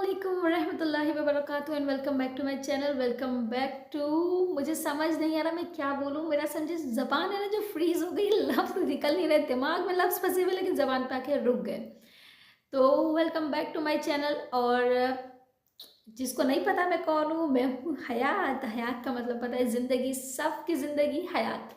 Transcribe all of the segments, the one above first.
अस्सलामुअलैकुम वरहमतुल्लाहि वबरकातुहू and welcome back to my channel. Welcome back to मुझे समझ नहीं आ रहा मैं क्या बोलूँ। मेरा समझे ज़बान है ना जो फ्रीज हो गई, लफ्ज़ निकल नहीं रहे, दिमाग में लफ्ज़ फंसे हुए लेकिन ज़बान पे आके रुक गए। तो welcome back to my channel. और जिसको नहीं पता मैं कौन हूँ, मैं हूँ हयात। हयात का मतलब पता है ज़िंदगी, सबकी ज़िंदगी हयात।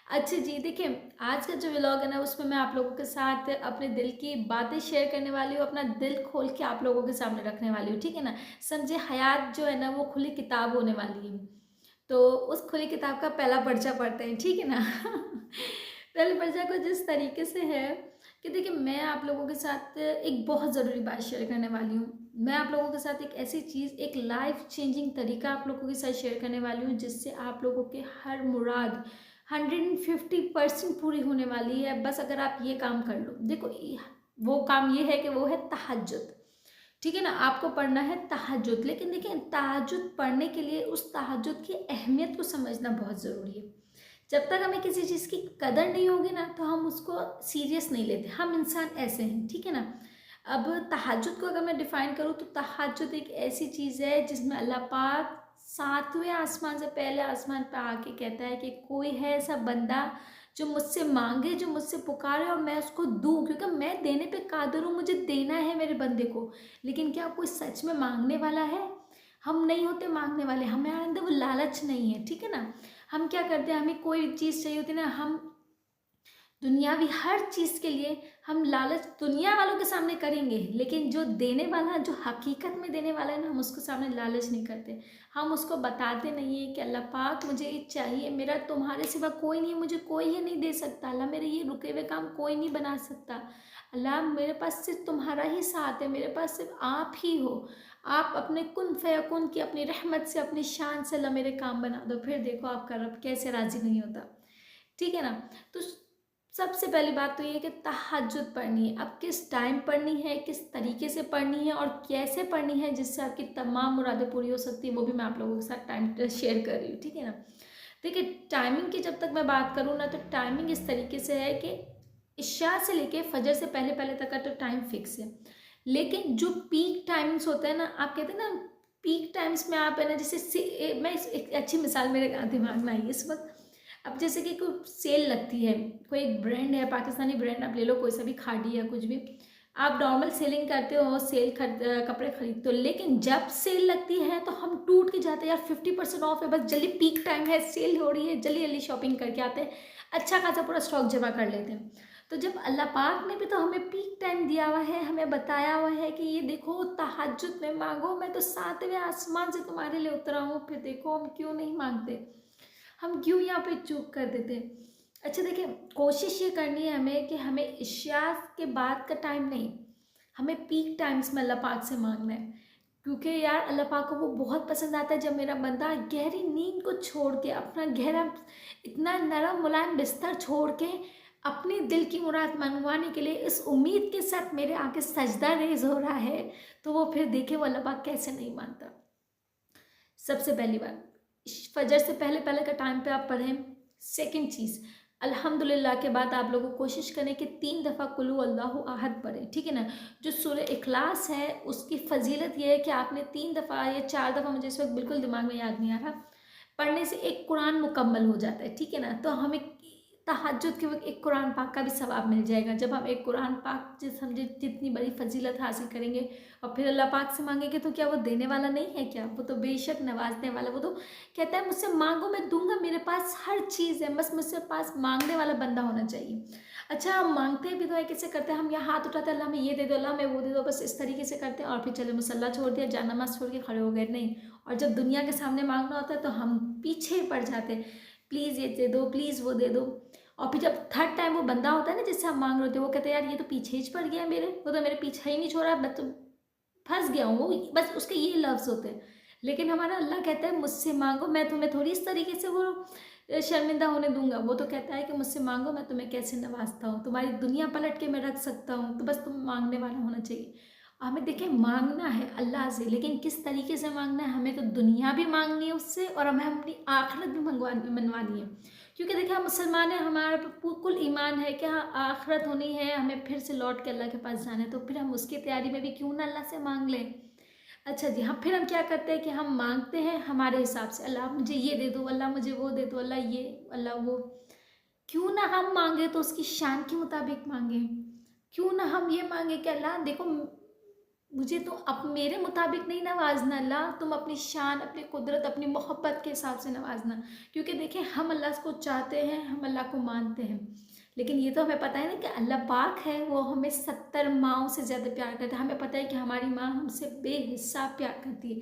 अच्छा जी, देखिए आज का जो व्लॉग है ना उसमें मैं आप लोगों के साथ अपने दिल की बातें शेयर करने वाली हूँ, अपना दिल खोल के आप लोगों के सामने रखने वाली हूँ, ठीक है ना। समझे, हयात जो है ना वो खुली किताब होने वाली है। तो उस खुली किताब का पहला पर्चा पढ़ते हैं, ठीक है ना। पहले पर्चा कुछ इस तरीके से है कि देखिए मैं आप लोगों के साथ एक बहुत ज़रूरी बात शेयर करने वाली हूँ। मैं आप लोगों के साथ एक ऐसी चीज़, एक लाइफ चेंजिंग तरीका आप लोगों के साथ शेयर करने वाली हूँ जिससे आप लोगों के हर मुराद 150% पूरी होने वाली है। बस अगर आप ये काम कर लो, देखो वो काम ये है कि वो है तहज्जुद, ठीक है ना। आपको पढ़ना है तहज्जुद, लेकिन देखिए तहज्जुद पढ़ने के लिए उस तहज्जुद की अहमियत को समझना बहुत ज़रूरी है। जब तक हमें किसी चीज़ की कदर नहीं होगी ना तो हम उसको सीरियस नहीं लेते। हम इंसान ऐसे हैं, ठीक है ना। अब तहज्जुद को अगर मैं डिफ़ाइन करूँ तो तहज्जुद एक ऐसी चीज़ है जिसमें अल्लाह पाक सातवें आसमान से पहले आसमान पर आके कहता है कि कोई है ऐसा बंदा जो मुझसे मांगे, जो मुझसे पुकारे और मैं उसको दूँ, क्योंकि मैं देने पे कादिर हूँ, मुझे देना है मेरे बंदे को। लेकिन क्या कोई सच में मांगने वाला है? हम नहीं होते मांगने वाले, हमारे अंदर वो लालच नहीं है, ठीक है ना। हम क्या करते हैं, हमें कोई चीज़ चाहिए होती है ना, हम दुनियावी हर चीज़ के लिए हम लालच दुनिया वालों के सामने करेंगे, लेकिन जो देने वाला, जो हकीकत में देने वाला है ना, हम उसके सामने लालच नहीं करते। हम उसको बताते नहीं है कि अल्लाह पाक मुझे ये चाहिए, मेरा तुम्हारे सिवा कोई नहीं है, मुझे कोई ये नहीं दे सकता। अल्लाह मेरे ये रुके हुए काम कोई नहीं बना सकता। अल्लाह मेरे पास सिर्फ तुम्हारा ही साथ है, मेरे पास सिर्फ आप ही हो। आप अपने कुन फयकुन की अपनी रहमत से, अपनी शान से अल्लाह मेरे काम बना दो। फिर देखो आपका रब कैसे राज़ी नहीं होता, ठीक है ना। तो सबसे पहली बात तो ये कि तहज्जुद पढ़नी है। अब किस टाइम पढ़नी है, किस तरीके से पढ़नी है और कैसे पढ़नी है जिससे आपकी तमाम मुरादें पूरी हो सकती है, वो भी मैं आप लोगों के साथ टाइम शेयर कर रही हूँ, ठीक है ना। देखिए टाइमिंग की जब तक मैं बात करूँ ना तो टाइमिंग इस तरीके से है कि इशा से लेके फजर से पहले पहले तक का तो टाइम फिक्स है। लेकिन जो पीक टाइमिंग्स होते हैं ना, आप कहते हैं ना पीक टाइम्स में आप है ना, जैसे मैं एक अच्छी मिसाल मेरे दिमाग में आई इस वक्त। अब जैसे कि कोई सेल लगती है, कोई एक ब्रांड है, पाकिस्तानी ब्रांड आप ले लो, कोई सा भी, खादी या कुछ भी, आप नॉर्मल सेलिंग करते हो, सेल कपड़े खरीदते हो, लेकिन जब सेल लगती है तो हम टूट के जाते हैं, यार 50% ऑफ है, बस जल्दी पीक टाइम है, सेल हो रही है, जल्दी जल्दी शॉपिंग करके आते हैं, अच्छा खासा पूरा स्टॉक जमा कर लेते हैं। तो जब अल्लाह पाक ने भी तो हमें पीक टाइम दिया हुआ है, हमें बताया हुआ है कि ये देखो तहज्जुद में मांगो, मैं तो सातवें आसमान से तुम्हारे लिए उतरा हूँ, फिर देखो हम क्यों नहीं मांगते, हम क्यों यहाँ पे चूक कर देते हैं। अच्छा देखिए, कोशिश ये करनी है हमें कि हमें इशा के बाद का टाइम नहीं, हमें पीक टाइम्स में अल्लाह पाक से मांगना है। क्योंकि यार अल्लाह पाक को वो बहुत पसंद आता है जब मेरा बंदा गहरी नींद को छोड़ के, अपना गहरा इतना नरम मुलायम बिस्तर छोड़ के अपने दिल की मुराद मनवाने के लिए इस उम्मीद के साथ मेरे आगे सजदा रेज हो रहा है, तो वो फिर देखे वो अल्लाह पाक कैसे नहीं मानता। सबसे पहली बात, फजर से पहले पहले का टाइम पे आप पढ़ें। सेकंड चीज़, अल्हम्दुलिल्लाह के बाद आप लोगों को कोशिश करें कि 3 दफ़ा कुल हु अल्लाहु अहद पढ़ें, ठीक है ना। जो सूरह इखलास है उसकी फजीलत यह है कि आपने 3 दफ़ा या 4 दफ़ा, मुझे इस वक्त बिल्कुल दिमाग में याद नहीं आ रहा, पढ़ने से एक कुरान मुकम्मल हो जाता है, ठीक है ना। तो हमें तहज्जुद के वक्त एक कुरान पाक का भी सवाब मिल जाएगा। जब हम एक कुरान पाक समझे जितनी बड़ी फजीलत हासिल करेंगे और फिर अल्लाह पाक से मांगेंगे, तो क्या वो देने वाला नहीं है क्या? वो तो बेशक नवाजने वाला, वो तो कहता है मुझसे मांगो मैं दूंगा, मेरे पास हर चीज़ है, बस मुझसे पास मांगने वाला बंदा होना चाहिए। अच्छा, हम मांगते भी तो है, कैसे करते हैं हम? यहाँ हाथ उठाते हैं, अल्लाह हमें ये दे दो, अल्लाह हमें वो दे दो, बस इस तरीके से करते हैं और फिर चले मुसल्ला छोड़ दिया, जान नमाज छोड़ के खड़े हो गए, नहीं। और जब दुनिया के सामने मांगना होता है तो हम पीछे पड़ जाते हैं, प्लीज़ ये दे दो, प्लीज़ वो दे दो। और फिर जब थर्ड टाइम वो बंदा होता है ना जिससे हम मांग रहे होते हैं, वो कहते हैं यार ये तो पीछे ही पड़ गया है मेरे, वो तो मेरे पीछे ही नहीं छोड़ा, मैं तो फंस गया हूँ। वो बस उसके ये लफ्ज़ होते हैं। लेकिन हमारा अल्लाह कहता है मुझसे मांगो, मैं तुम्हें थोड़ी इस तरीके से वो शर्मिंदा होने दूंगा। वो तो कहता है कि मुझसे मांगो, मैं तुम्हें कैसे नवाजता हूँ, तुम्हारी दुनिया पलट के मैं रख सकता हूँ, तो बस तुम मांगने वाला होना चाहिए। हमें देखें मांगना है अल्लाह से, लेकिन किस तरीके से मांगना है? हमें तो दुनिया भी मांगनी है उससे और हमें अपनी आखिरत भी मनवानी है। क्योंकि देखिए हम मुसलमान हैं, हमारा बिल्कुल ईमान है कि हाँ आखिरत होनी है, हमें फिर से लौट के अल्लाह के पास जाना है, तो फिर हम उसकी तैयारी में भी क्यों ना अल्लाह से मांग लें। अच्छा जी, हाँ, फिर हम क्या करते हैं कि हम मांगते हैं हमारे हिसाब से, अल्लाह मुझे ये दे दो, अल्लाह मुझे वो दे दो, अल्लाह ये, अल्लाह वो। क्यों ना हम मांगे तो उसकी शान के मुताबिक मांगे। क्यों ना हम ये मांगे कि अल्लाह देखो, मुझे तो अब मेरे मुताबिक नहीं नवाजना, अल्लाह तुम अपनी शान, अपनी कुदरत, अपनी मोहब्बत के हिसाब से नवाजना। क्योंकि देखिए, हम अल्लाह को चाहते हैं, हम अल्लाह को मानते हैं, लेकिन ये तो हमें पता है ना कि अल्लाह पाक है, वो हमें 70 माँओं से ज़्यादा प्यार करता है। हमें पता है कि हमारी माँ हमसे बेहिसाब प्यार करती है।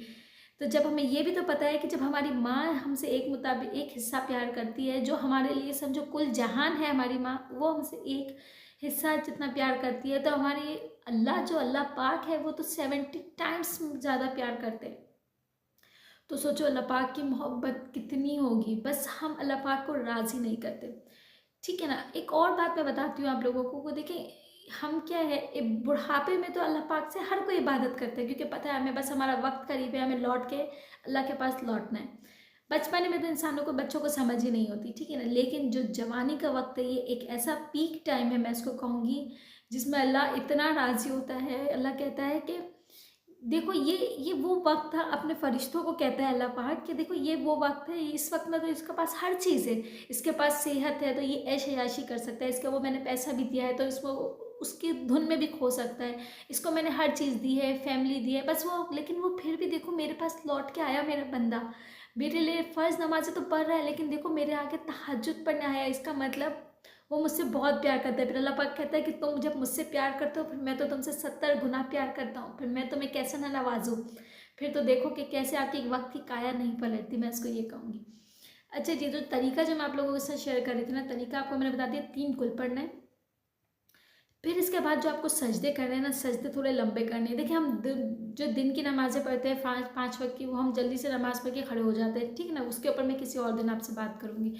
तो जब हमें ये भी तो पता है कि जब हमारी माँ हमसे एक मुताबिक एक हिस्सा प्यार करती है, जो हमारे लिए समझो कुल जहान है, हमारी माँ वो हमसे एक हिस्सा जितना प्यार करती है, तो हमारी अल्लाह जो अल्लाह पाक है वो तो 70 टाइम्स ज़्यादा प्यार करते हैं। तो सोचो अल्लाह पाक की मोहब्बत कितनी होगी, बस हम अल्लाह पाक को राज़ी नहीं करते। ठीक है ना। एक और बात मैं बताती हूँ आप लोगों को देखिए, हम क्या है, बुढ़ापे में तो अल्लाह पाक से हर कोई इबादत करता है, क्योंकि पता है हमें बस हमारा वक्त करीब है, हमें लौट के अल्लाह के पास लौटना है। बचपन में तो इंसानों को, बच्चों को समझ ही नहीं होती, ठीक है ना। लेकिन जो जवानी का वक्त है, ये एक ऐसा पीक टाइम है, मैं इसको कहूँगी, जिसमें अल्लाह इतना राज़ी होता है। अल्लाह कहता है कि देखो, ये वो वक्त था, अपने फरिश्तों को कहता है अल्लाह पाक कि देखो ये वो वक्त है, इस वक्त में तो इसके पास हर चीज़ है, इसके पास सेहत है तो ये ऐश अयाशी कर सकता है, इसके वो मैंने पैसा भी दिया है तो इसको उसकी धुन में भी खो सकता है, इसको मैंने हर चीज़ दी है, फैमिली दी है, बस वो, लेकिन वो फिर भी देखो मेरे पास लौट के आया, मेरा बंदा मेरे लिए फ़र्ज़ नमाज़ें तो पढ़ रहा है, लेकिन देखो मेरे आगे तहज्जुद पढ़ने आया। इसका मतलब वो मुझसे बहुत प्यार करता है। फिर अल्लाह पाक कहता है कि तुम जब मुझसे प्यार करते हो, फिर मैं तो तुमसे 70 गुना प्यार करता हूँ, फिर मैं तुम्हें कैसे ना नवाजूँ। फिर तो देखो कि कैसे आपकी एक वक्त की काया नहीं पलटती, मैं इसको ये कहूँगी। अच्छा जी, तो तरीका जो मैं आप लोगों के साथ शेयर कर रही थी ना, तरीका आपको मैंने बता दिया, 3 कुल पढ़ना है। फिर इसके बाद जो आपको सजदे करने हैं ना, सजदे थोड़े लंबे करने हैं। देखिए, हम जो दिन की नमाज़ें पढ़ते हैं, पाँच वक्त की, वो हम जल्दी से नमाज़ पढ़ के खड़े हो जाते हैं, ठीक है ना। उसके ऊपर मैं किसी और दिन आपसे बात करूँगी।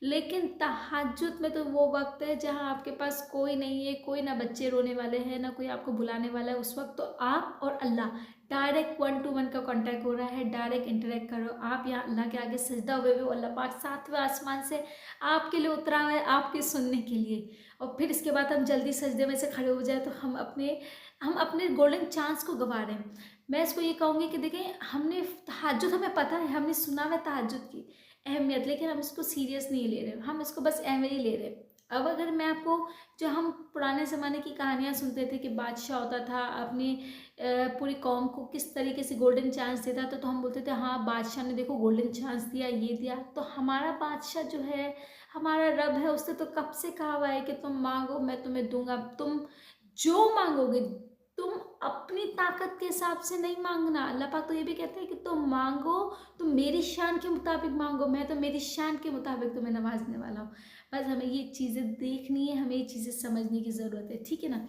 लेकिन तहज्जुद में तो वो वक्त है जहाँ आपके पास कोई नहीं है, कोई ना बच्चे रोने वाले हैं, ना कोई आपको बुलाने वाला है। उस वक्त तो आप और अल्लाह डायरेक्ट 1 to 1 का कांटेक्ट हो रहा है, डायरेक्ट इंटरेक्ट कर रहे हो आप। यहाँ अल्लाह के आगे सजदा हुए हो, अल्लाह पाक 7वें आसमान से आपके लिए उतरा हुआ है, आपके सुनने के लिए। और फिर इसके बाद हम जल्दी सजदे में से खड़े हो जाए तो हम अपने गोल्डन चांस को गंवा रहे हैं। मैं इसको ये कहूँगी कि देखिए, हमने तहज्जुद, हमें पता है, हमने सुना हुआ तहज्जुद की अहमियत, लेकिन हम इसको सीरियस नहीं ले रहे, हम इसको बस एवं ही ले रहे। अब अगर मैं आपको, जो हम पुराने ज़माने की कहानियाँ सुनते थे कि बादशाह होता था, अपनी पूरी कौम को किस तरीके से गोल्डन चांस देता था, तो हम बोलते थे हाँ बादशाह ने देखो गोल्डन चांस दिया, ये दिया। तो हमारा बादशाह जो है, हमारा रब है, उसने तो कब से कहा हुआ है कि तुम मांगो मैं तुम्हें दूंगा। तुम जो मांगोगे, तुम अपनी ताकत के हिसाब से नहीं मांगना। अल्लाह पाक तो ये भी कहते हैं कि तुम मांगो, तुम मेरी शान के मुताबिक मांगो, मैं तो मेरी शान के मुताबिक तुम्हें नवाजने वाला हूँ। बस हमें ये चीज़ें देखनी है, हमें ये चीज़ें समझने की ज़रूरत है, ठीक है ना।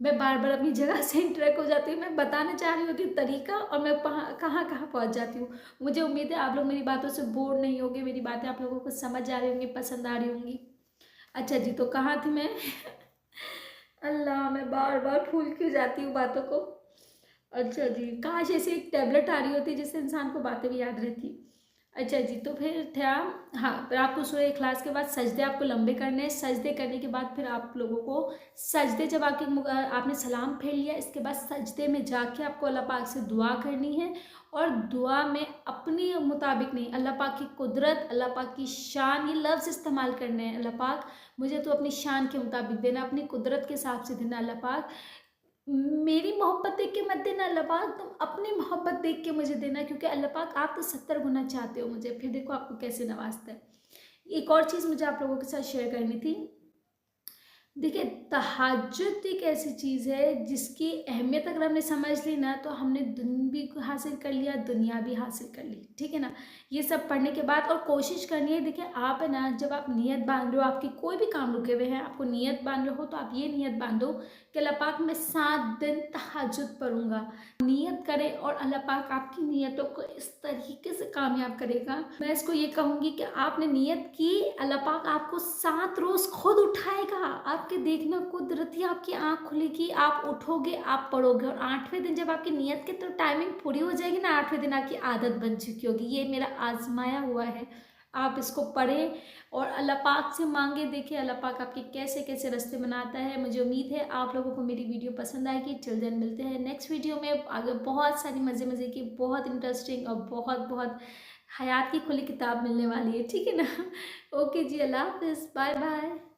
मैं बार बार अपनी जगह से इंटरेक्ट हो जाती हूँ, मैं बताने चाह रही होती हूँ तरीका, और मैं कहाँ कहाँ पहुँच जाती हूँ। मुझे उम्मीद है आप लोग मेरी बातों से बोर नहीं होंगे, मेरी बातें आप लोगों को समझ आ रही होंगी, पसंद आ रही होंगी। अच्छा जी, तो कहाँ थी मैं? अल्लाह, मैं बार बार भूल क्यों जाती हूँ बातों को। अच्छा जी, काश ऐसे एक टैबलेट आ रही होती जिससे इंसान को बातें भी याद रहती। अच्छा जी, तो फिर था, हाँ, फिर आपको सूरह इखलास के बाद सजदे आपको लंबे करने हैं। सजदे करने के बाद फिर आप लोगों को सजदे, जब आपने सलाम फेर लिया, इसके बाद सजदे में जाके आपको अल्लाह पाक से दुआ करनी है। और दुआ में अपनी मुताबिक नहीं, अल्लाह पाक की कुदरत, अल्लाह पाक की शान, ये लफ्ज़ इस्तेमाल करने हैं। अल्लाह पाक मुझे तो अपनी शान के मुताबिक देना, अपनी कुदरत के हिसाब से देना। अल्लाह पाक मेरी मोहब्बत देख के मत देना, अल्लाह पाक तुम अपनी मोहब्बत देख के मुझे देना, क्योंकि अल्लाह पाक आप तो 70 गुना चाहते हो मुझे, फिर देखो आपको कैसे नवाजता है। एक और चीज़ मुझे आप लोगों के साथ शेयर करनी थी। देखिए, तहज्जुद एक ऐसी चीज़ है जिसकी अहमियत अगर हमने समझ ली ना, तो हमने दिन भी हासिल कर लिया, दुनिया भी हासिल कर ली, ठीक है ना। ये सब पढ़ने के बाद और कोशिश करनी है, देखिए आप है ना, जब आप नियत बांध रहे हो, आपकी कोई भी काम रुके हुए हैं, आपको नियत बांध रहे हो, तो आप ये नियत बांधो कि अल्लाह पाक मैं 7 दिन तहज्जुद पढ़ूंगा। नियत करें और अल्लाह पाक आपकी नियतों को इस तरीके से कामयाब करेगा। मैं इसको ये कहूँगी कि आपने नियत की, अल्लाह पाक आपको 7 रोज़ खुद उठाएगा। आपके देखना कुदरती आपकी आँख खुलेगी, आप उठोगे, आप पढ़ोगे, और 8वें दिन जब आपकी नियत की तो टाइमिंग पूरी हो जाएगी ना, 8वें दिन आपकी आदत बन चुकी होगी। ये मेरा आजमाया हुआ है, आप इसको पढ़ें और अल्लाह पाक से मांगे, देखिए अल्लाह पाक आपके कैसे कैसे रास्ते बनाता है। मुझे उम्मीद है आप लोगों को मेरी वीडियो पसंद आएगी। टिल देन मिलते हैं नेक्स्ट वीडियो में। आगे बहुत सारी मज़े मज़े की, बहुत इंटरेस्टिंग और बहुत बहुत हयात की खुली किताब मिलने वाली है, ठीक है ना। ओके जी, अल्लाह हाफिज़, बाय बाय।